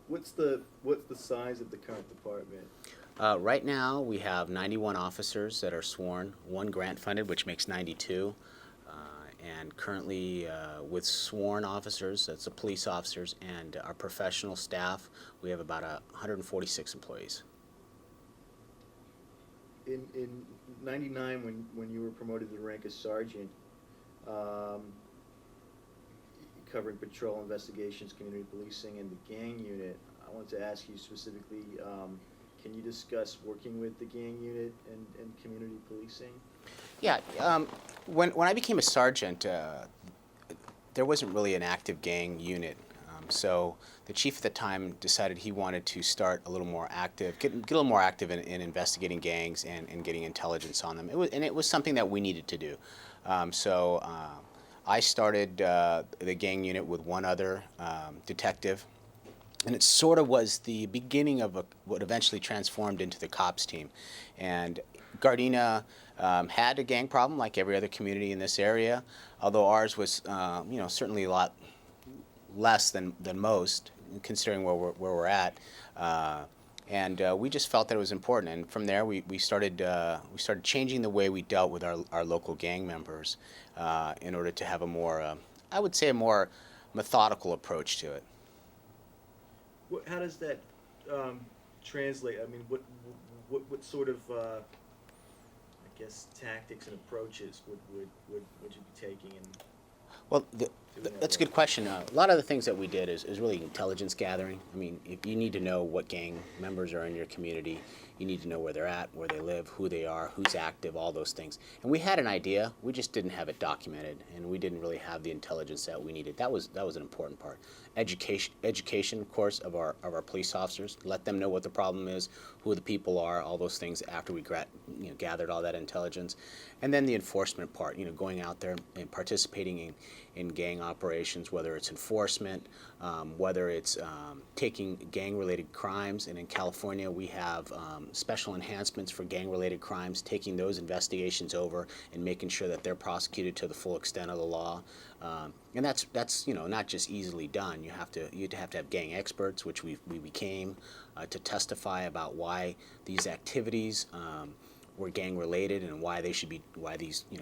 What's the size of the current department? Right now, we have 91 officers that are sworn, one grant funded, which makes 92. And currently, with sworn officers, that's the police officers, and our professional staff, we have about 146 employees. In '99, when you were promoted to the rank of sergeant, um, covering patrol investigations, community policing, and the gang unit, I wanted to ask you specifically, can you discuss working with the gang unit and community policing? Yeah, when I became a sergeant, there wasn't really an active gang unit. So the chief at the time decided he wanted to start a little more active, get a little more active in investigating gangs and getting intelligence on them. It was something that we needed to do. I started the gang unit with one other detective, and it sort of was the beginning of what eventually transformed into the C.O.P.S team. And Gardena had a gang problem like every other community in this area, although ours was certainly a lot less than most, considering where we're at. And we just felt that it was important. And from there, we started changing the way we dealt with our local gang members in order to have a more, I would say, a more methodical approach to it. How does that translate? I mean, what sort of I guess tactics and approaches would you be taking in Well, doing that's a that good question. A lot of the things that we did is really intelligence gathering. I mean, if you need to know what gang members are in your community. You need to know where they're at, where they live, who they are, who's active, all those things. And we had an idea, we just didn't have it documented, and we didn't really have the intelligence that we needed. That was an important part. Education, of course, of our police officers. Let them know what the problem is, who the people are, all those things after we gathered all that intelligence. And then the enforcement part, going out there and participating in gang operations, whether it's enforcement, whether it's taking gang-related crimes. And in California, we have special enhancements for gang-related crimes, taking those investigations over and making sure that they're prosecuted to the full extent of the law. And that's not just easily done. You have to have gang experts, which we became, to testify about why these activities were gang related and why these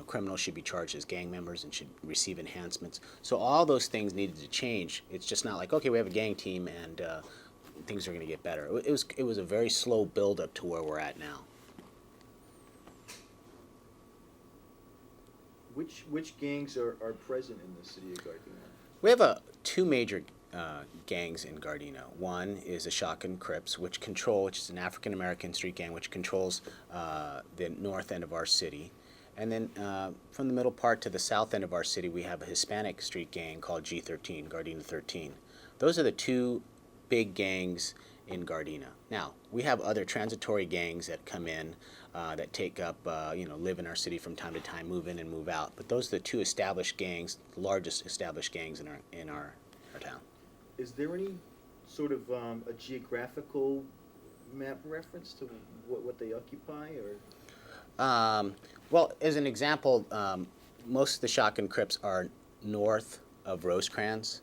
criminals should be charged as gang members and should receive enhancements. So all those things needed to change. It's just not like, okay, we have a gang team and things are going to get better. It was a very slow build up to where we're at now. which gangs are present in the city of Gardena? We have two major gangs in Gardena. One is the C.O.P.P.S, which is an African American street gang, which controls the north end of our city. And then from the middle part to the south end of our city, we have a Hispanic street gang called G13, Gardena 13. Those are the two big gangs in Gardena. Now, we have other transitory gangs that come in that take up, live in our city from time to time, move in and move out. But those are the two established gangs, the largest established gangs in our town. Is there any sort of a geographical map reference to what they occupy, or? Well, as an example, most of the C.O.P.P.S are north of Rosecrans,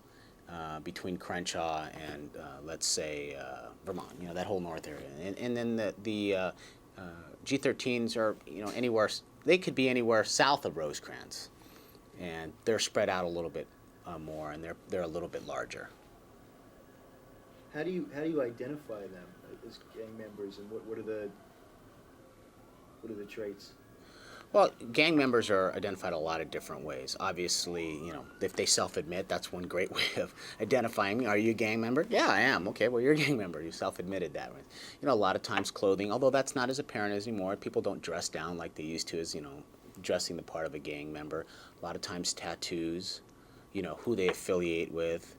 between Crenshaw and let's say Vermont. That whole north area, and then the G13s are anywhere. They could be anywhere south of Rosecrans, and they're spread out a little bit more, and they're a little bit larger. How do you identify them as gang members, and what are the traits? Well, gang members are identified a lot of different ways. Obviously, if they self-admit, that's one great way of identifying me. Are you a gang member? Yeah, I am. Okay, well, you're a gang member. You self-admitted that. A lot of times clothing, although that's not as apparent as anymore. People don't dress down like they used to as, dressing the part of a gang member. A lot of times tattoos, who they affiliate with,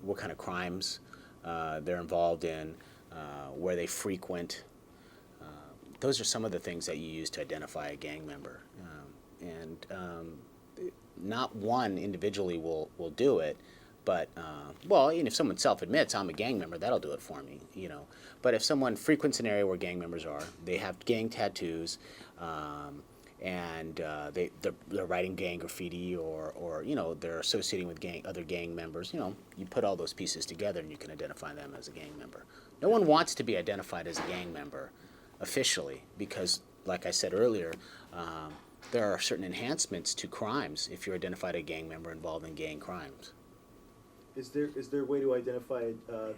what kind of crimes they're involved in, where they frequent. Those are some of the things that you use to identify a gang member. And not one individually will do it, but, and if someone self-admits, I'm a gang member, that'll do it for me, But if someone frequents an area where gang members are, they have gang tattoos, and they're writing gang graffiti, or they're associating with other gang members. You put all those pieces together and you can identify them as a gang member. No one wants to be identified as a gang member officially because, like I said earlier, there are certain enhancements to crimes if you're identified a gang member involved in gang crimes. Is there a way to identify a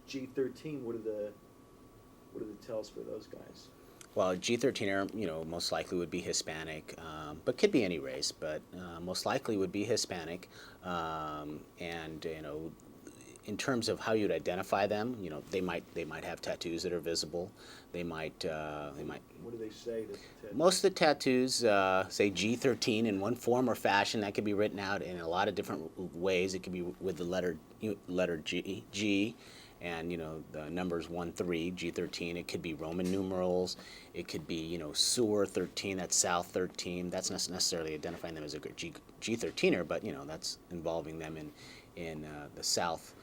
G13? What are the tells for those guys? Well, G13er, most likely would be Hispanic, but could be any race, but most likely would be Hispanic. And in terms of how you'd identify them, they might have tattoos that are visible. They might. What do they say? Most of the tattoos say G13 in one form or fashion. That could be written out in a lot of different ways. It could be with the letter G. And the numbers 1, 3, G13. It could be Roman numerals. It could be sewer 13. That's South 13. That's not necessarily identifying them as a G13er, but that's involving them in the South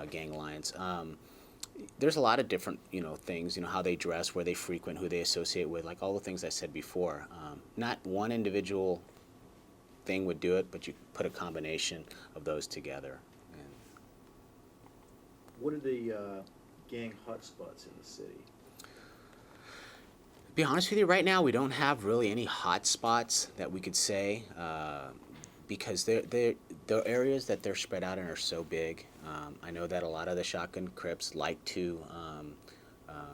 gang lines. There's a lot of different things. How they dress, where they frequent, who they associate with, like all the things I said before. Not one individual thing would do it, but you put a combination of those together. What are the gang hotspots in the city? To be honest with you, right now we don't have really any hot spots that we could say because the areas that they're spread out in are so big. I know that a lot of the shotgun Crips like to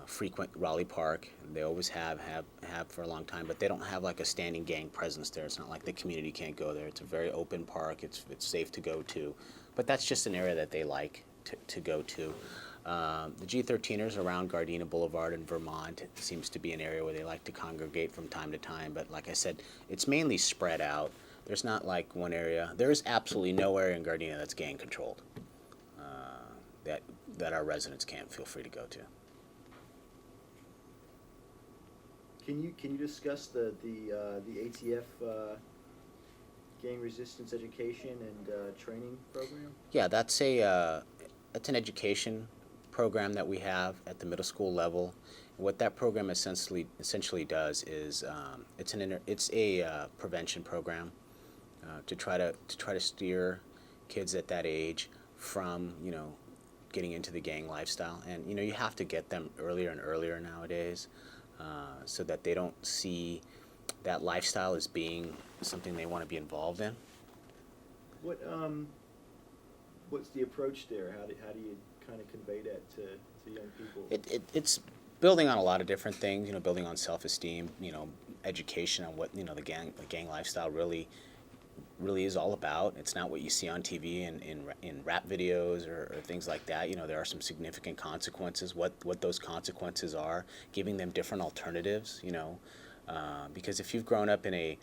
frequent Raleigh Park. They always have for a long time, but they don't have like a standing gang presence there. It's not like the community can't go there. It's a very open park. It's safe to go to, but that's just an area that they like to go to. The G13ers around Gardena Boulevard in Vermont seems to be an area where they like to congregate from time to time, but like I said, it's mainly spread out. There's not like one area. There's absolutely no area in Gardena that's gang controlled that our residents can't feel free to go to. Can you discuss the ATF gang resistance education and training program? Yeah, that's an education program that we have at the middle school level. What that program essentially does is it's a prevention program to try to steer kids at that age from getting into the gang lifestyle, and you have to get them earlier and earlier nowadays so that they don't see that lifestyle as being something they want to be involved in. What's the approach there? How do you kind of convey that to young people? It's building on a lot of different things. Building on self-esteem. Education on what the gang lifestyle really is all about. It's not what you see on TV and in rap videos or things like that. There are some significant consequences. What those consequences are, giving them different alternatives. Because if you've grown up in a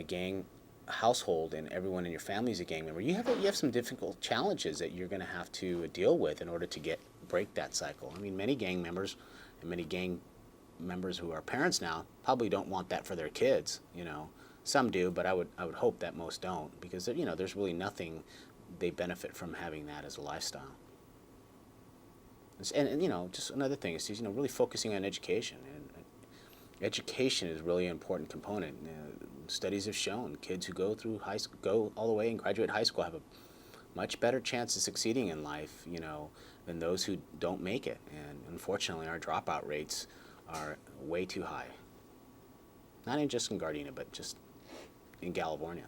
gang household and everyone in your family is a gang member, you have some difficult challenges that you're going to have to deal with in order to break that cycle. I mean, many gang members and many gang members who are parents now probably don't want that for their kids. Some do, but I would hope that most don't, because there's really nothing they benefit from having that as a lifestyle. And just another thing is really focusing on education, and education is really an important component. Studies have shown kids who go all the way and graduate high school have a much better chance of succeeding in life, than those who don't make it. And unfortunately, our dropout rates are way too high. Not just in Gardena, but just in California.